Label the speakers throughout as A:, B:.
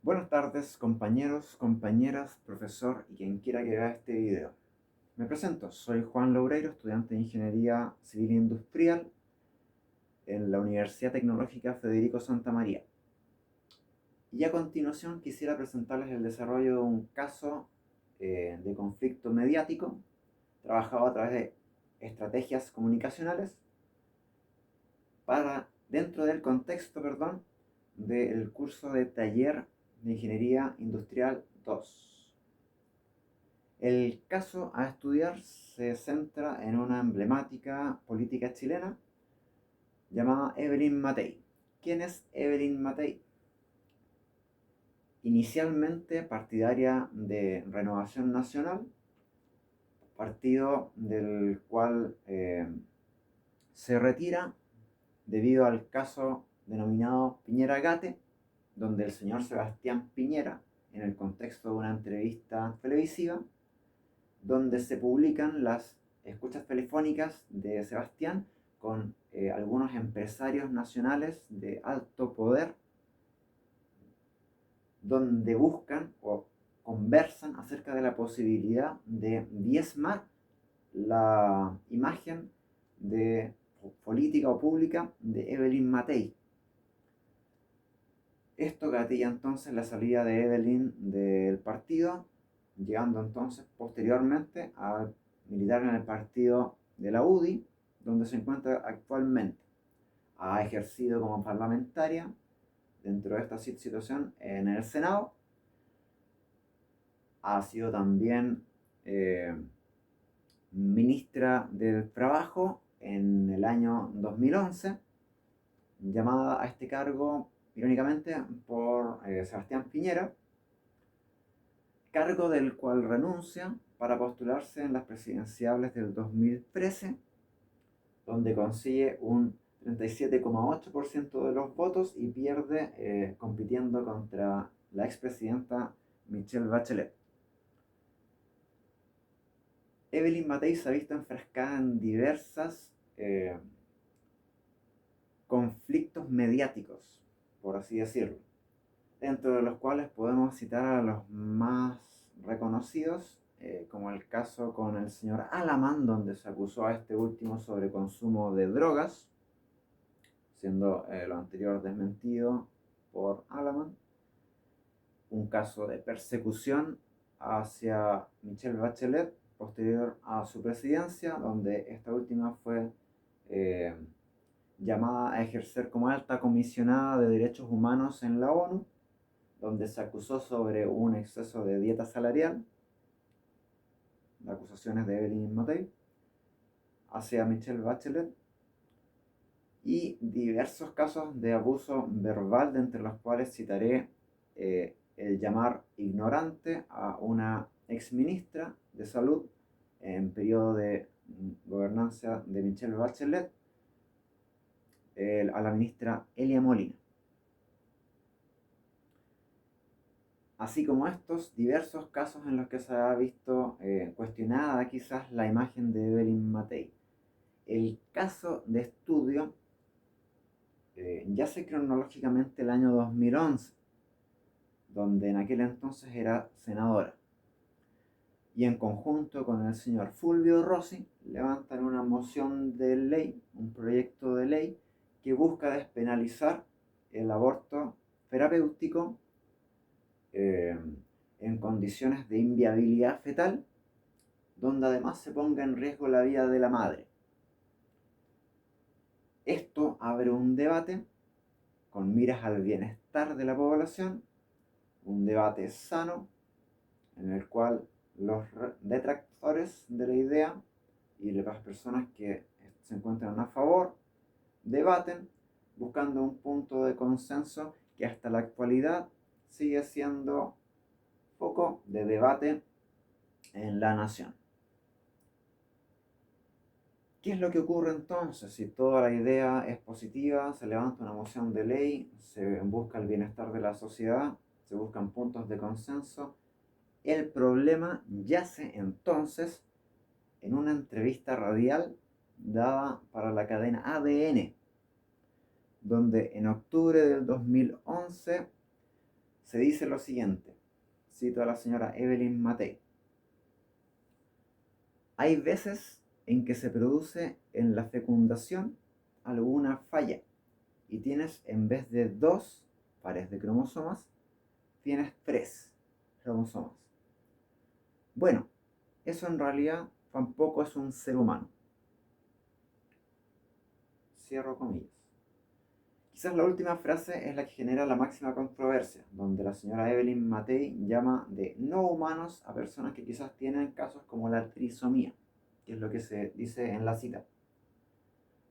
A: Buenas tardes, compañeros, compañeras, profesor y quien quiera que vea este video. Me presento, soy Juan Loureiro, estudiante de Ingeniería Civil e Industrial en la Universidad Tecnológica Federico Santa María. Y a continuación quisiera presentarles el desarrollo de un caso de conflicto mediático trabajado a través de estrategias comunicacionales dentro del contexto, del curso de taller de Ingeniería Industrial 2. El caso a estudiar se centra en una emblemática política chilena llamada Evelyn Matei. ¿Quién es Evelyn Matei? Inicialmente partidaria de Renovación Nacional, partido del cual se retira debido al caso denominado Piñera-Gate, donde el señor Sebastián Piñera, en el contexto de una entrevista televisiva, donde se publican las escuchas telefónicas de Sebastián con algunos empresarios nacionales de alto poder, donde buscan o conversan acerca de la posibilidad de diezmar la imagen de política o pública de Evelyn Matei. Esto gatilla entonces la salida de Evelyn del partido, llegando entonces posteriormente a militar en el partido de la UDI, donde se encuentra actualmente. Ha ejercido como parlamentaria dentro de esta situación en el Senado. Ha sido también ministra del Trabajo en el año 2011, llamada a este cargo irónicamente por Sebastián Piñera, cargo del cual renuncia para postularse en las presidenciales del 2013, donde consigue un 37,8% de los votos y pierde compitiendo contra la expresidenta Michelle Bachelet. Evelyn Matei se ha visto enfrascada en diversos conflictos mediáticos, por así decirlo, dentro de los cuales podemos citar a los más reconocidos, como el caso con el señor Alaman, donde se acusó a este último sobre consumo de drogas, siendo lo anterior desmentido por Alaman. Un caso de persecución hacia Michelle Bachelet posterior a su presidencia, donde esta última fue llamada a ejercer como alta comisionada de derechos humanos en la ONU, donde se acusó sobre un exceso de dieta salarial, de acusaciones de Evelyn Matei, hacia Michelle Bachelet, y diversos casos de abuso verbal, de entre los cuales citaré el llamar ignorante a una exministra de salud en periodo de gobernanza de Michelle Bachelet, a la ministra Elia Molina. Así como estos diversos casos en los que se ha visto cuestionada quizás la imagen de Evelyn Matei. El caso de estudio yace cronológicamente el año 2011, donde en aquel entonces era senadora. Y en conjunto con el señor Fulvio Rossi levantan una moción de ley, un proyecto de ley que busca despenalizar el aborto terapéutico en condiciones de inviabilidad fetal, donde además se ponga en riesgo la vida de la madre. Esto abre un debate con miras al bienestar de la población, un debate sano en el cual los detractores de la idea y las personas que se encuentran a favor debaten buscando un punto de consenso que hasta la actualidad sigue siendo foco de debate en la nación. ¿Qué es lo que ocurre entonces? Si toda la idea es positiva, se levanta una moción de ley, se busca el bienestar de la sociedad, se buscan puntos de consenso. El problema yace entonces en una entrevista radial dada para la cadena ADN, donde en octubre del 2011 se dice lo siguiente, cito a la señora Evelyn Matei: hay veces en que se produce en la fecundación alguna falla y tienes, en vez de 2 pares de cromosomas, tienes 3 cromosomas. Bueno, eso en realidad tampoco es un ser humano. Cierro comillas. Quizás la última frase es la que genera la máxima controversia, donde la señora Evelyn Matei llama de no humanos a personas que quizás tienen casos como la trisomía, que es lo que se dice en la cita.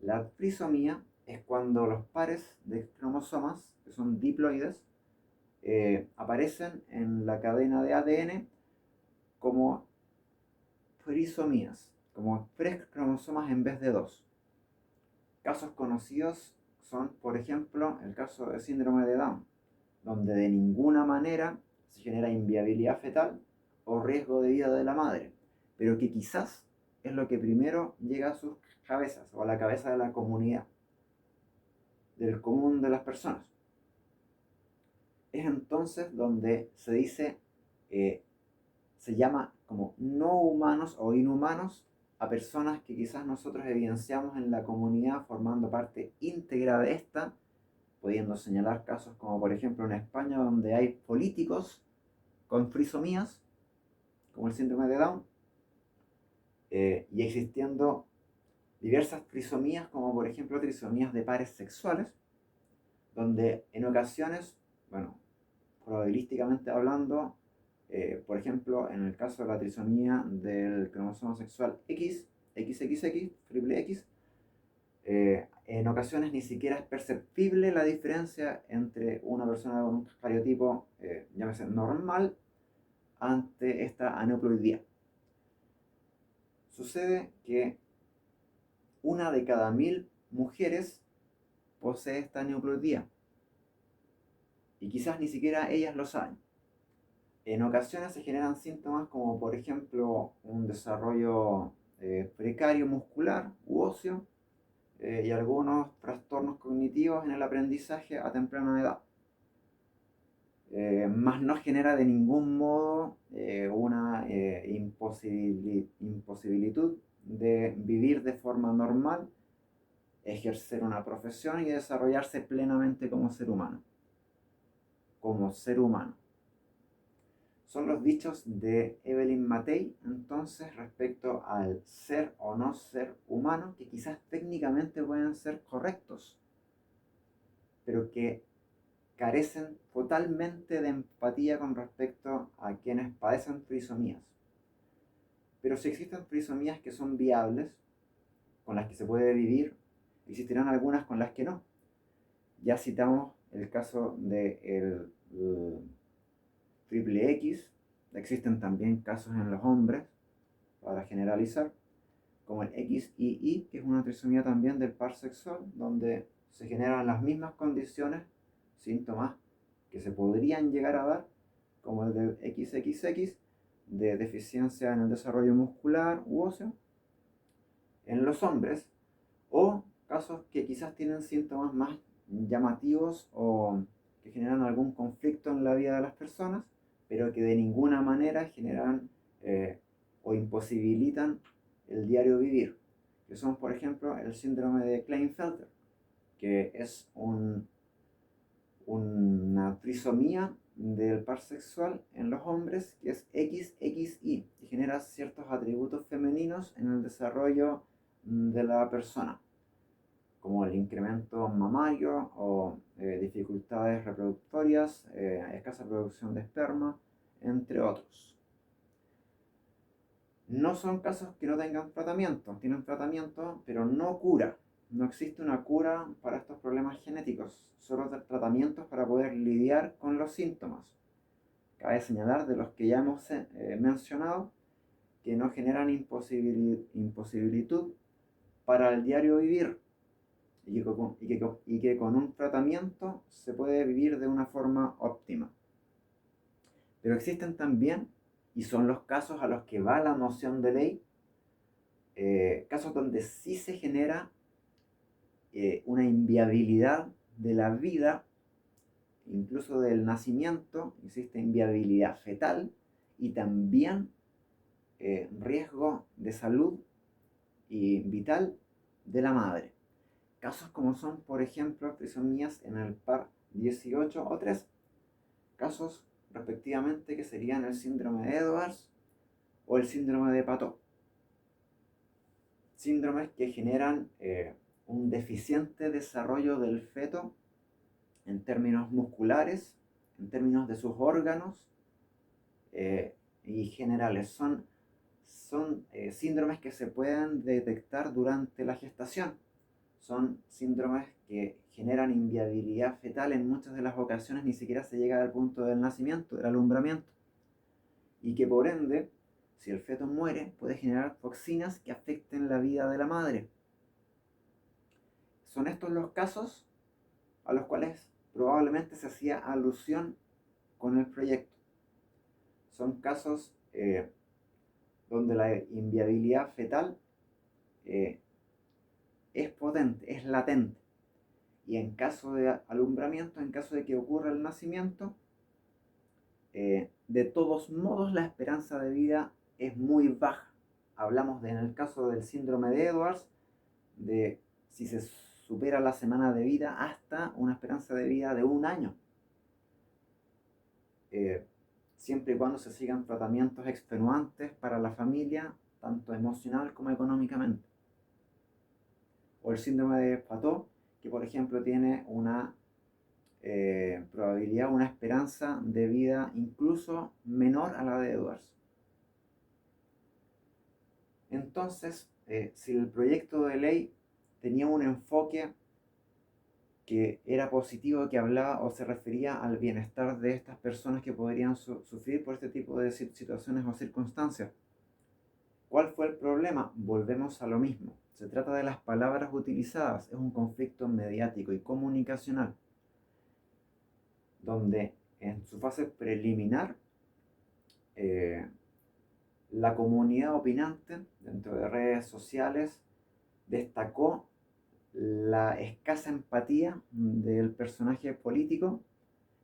A: La trisomía es cuando los pares de cromosomas, que son diploides, aparecen en la cadena de ADN como trisomías, como 3 cromosomas en vez de 2. Casos conocidos son, por ejemplo, el caso del síndrome de Down, donde de ninguna manera se genera inviabilidad fetal o riesgo de vida de la madre, pero que quizás es lo que primero llega a sus cabezas o a la cabeza de la comunidad, del común de las personas. Es entonces donde se dice, se llama como no humanos o inhumanos a personas que quizás nosotros evidenciamos en la comunidad formando parte íntegra de esta, pudiendo señalar casos como por ejemplo en España, donde hay políticos con trisomías, como el síndrome de Down, y existiendo diversas trisomías, como por ejemplo trisomías de pares sexuales, donde en ocasiones, bueno, probabilísticamente hablando, por ejemplo, en el caso de la trisomía del cromosoma sexual X, XXX, triple X, en ocasiones ni siquiera es perceptible la diferencia entre una persona con un cariotipo, llámese normal, ante esta aneuploidía. Sucede que una de cada 1000 mujeres posee esta aneuploidía y quizás ni siquiera ellas lo saben. En ocasiones se generan síntomas como por ejemplo un desarrollo precario muscular u óseo, y algunos trastornos cognitivos en el aprendizaje a temprana edad. Más no genera de ningún modo una imposibilitud de vivir de forma normal, ejercer una profesión y desarrollarse plenamente como ser humano. Como ser humano. Son los dichos de Evelyn Matei, entonces, respecto al ser o no ser humano, que quizás técnicamente pueden ser correctos, pero que carecen totalmente de empatía con respecto a quienes padecen trisomías. Pero si existen trisomías que son viables, con las que se puede vivir, existirán algunas con las que no. Ya citamos el caso del triple X, existen también casos en los hombres, para generalizar, como el XII, que es una trisomía también del par sexual, donde se generan las mismas condiciones, síntomas que se podrían llegar a dar, como el del XXX, de deficiencia en el desarrollo muscular u óseo, en los hombres, o casos que quizás tienen síntomas más llamativos o que generan algún conflicto en la vida de las personas, pero que de ninguna manera generan o imposibilitan el diario vivir, que son por ejemplo el síndrome de Klinefelter, que es una trisomía del par sexual en los hombres que es XXI y genera ciertos atributos femeninos en el desarrollo de la persona, como el incremento mamario o dificultades reproductorias, escasa producción de esperma, entre otros. No son casos que no tengan tratamiento, tienen tratamiento, pero no cura. No existe una cura para estos problemas genéticos, solo tratamientos para poder lidiar con los síntomas. Cabe señalar de los que ya hemos mencionado que no generan imposibilitud para el diario vivir y que con un tratamiento se puede vivir de una forma óptima. Pero existen también, y son los casos a los que va la moción de ley, casos donde sí se genera una inviabilidad de la vida incluso del nacimiento, existe inviabilidad fetal y también riesgo de salud y vital de la madre. Casos como son, por ejemplo, trisomías en el par 18 o 3. Casos respectivamente que serían el síndrome de Edwards o el síndrome de Patot. Síndromes que generan un deficiente desarrollo del feto en términos musculares, en términos de sus órganos y generales. Son síndromes que se pueden detectar durante la gestación. Son síndromes que generan inviabilidad fetal. En muchas de las ocasiones ni siquiera se llega al punto del nacimiento, del alumbramiento. Y que por ende, si el feto muere, puede generar toxinas que afecten la vida de la madre. Son estos los casos a los cuales probablemente se hacía alusión con el proyecto. Son casos donde la inviabilidad fetal es potente, es latente. Y en caso de alumbramiento, en caso de que ocurra el nacimiento, de todos modos la esperanza de vida es muy baja. Hablamos en el caso del síndrome de Edwards, de si se supera la semana de vida hasta una esperanza de vida de 1 año. Siempre y cuando se sigan tratamientos extenuantes para la familia, tanto emocional como económicamente. O el síndrome de Patot, que por ejemplo tiene una probabilidad, una esperanza de vida incluso menor a la de Edwards. Entonces, si el proyecto de ley tenía un enfoque que era positivo, que hablaba o se refería al bienestar de estas personas que podrían sufrir por este tipo de situaciones o circunstancias, ¿cuál fue el problema? Volvemos a lo mismo. Se trata de las palabras utilizadas. Es un conflicto mediático y comunicacional, donde en su fase preliminar la comunidad opinante dentro de redes sociales destacó la escasa empatía del personaje político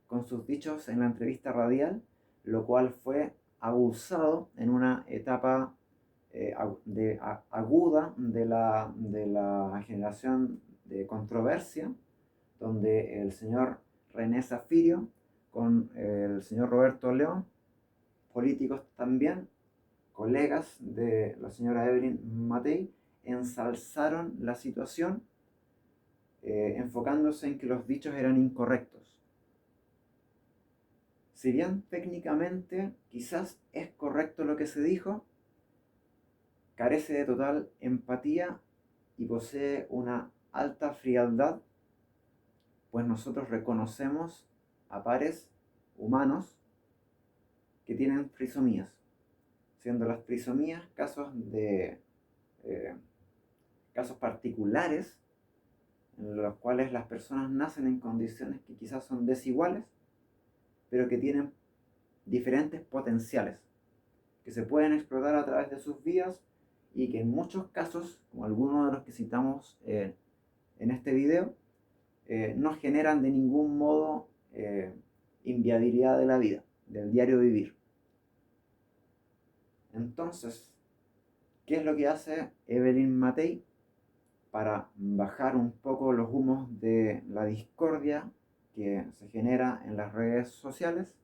A: con sus dichos en la entrevista radial, lo cual fue abusado en una etapa aguda de la generación de controversia, donde el señor René Zaffirio con el señor Roberto León, políticos también, colegas de la señora Evelyn Matei, ensalzaron la situación enfocándose en que los dichos eran incorrectos. Si bien técnicamente quizás es correcto lo que se dijo, carece de total empatía y posee una alta frialdad, pues nosotros reconocemos a pares humanos que tienen trisomías, siendo las trisomías casos particulares en los cuales las personas nacen en condiciones que quizás son desiguales, pero que tienen diferentes potenciales, que se pueden explotar a través de sus vidas y que en muchos casos, como algunos de los que citamos en este video, no generan de ningún modo inviabilidad de la vida, del diario vivir. Entonces, ¿qué es lo que hace Evelyn Matei para bajar un poco los humos de la discordia que se genera en las redes sociales?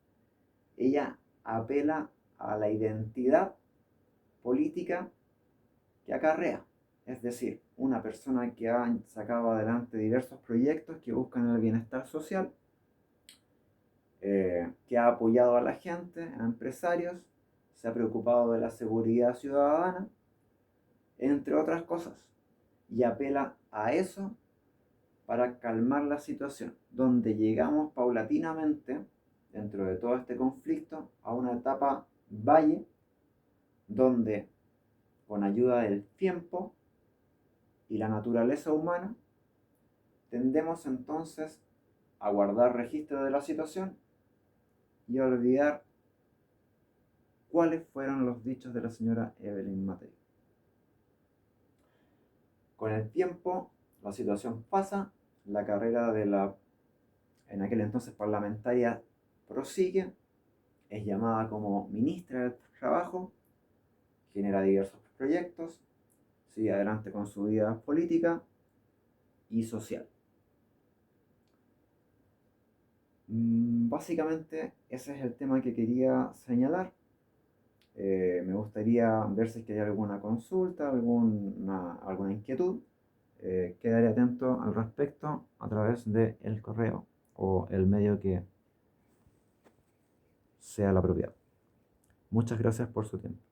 A: Ella apela a la identidad política que acarrea. Es decir, una persona que ha sacado adelante diversos proyectos que buscan el bienestar social, que ha apoyado a la gente, a empresarios, se ha preocupado de la seguridad ciudadana, entre otras cosas, y apela a eso para calmar la situación, donde llegamos paulatinamente, dentro de todo este conflicto, a una etapa valle, donde con ayuda del tiempo y la naturaleza humana, tendemos entonces a guardar registro de la situación y a olvidar cuáles fueron los dichos de la señora Evelyn Matei. Con el tiempo, la situación pasa, la carrera de la en aquel entonces parlamentaria, prosigue, es llamada como ministra del Trabajo, genera diversos proyectos, sigue adelante con su vida política y social. Básicamente ese es el tema que quería señalar. Me gustaría ver si es que hay alguna consulta, alguna inquietud. Quedaré atento al respecto a través del correo o el medio que sea la propiedad. Muchas gracias por su tiempo.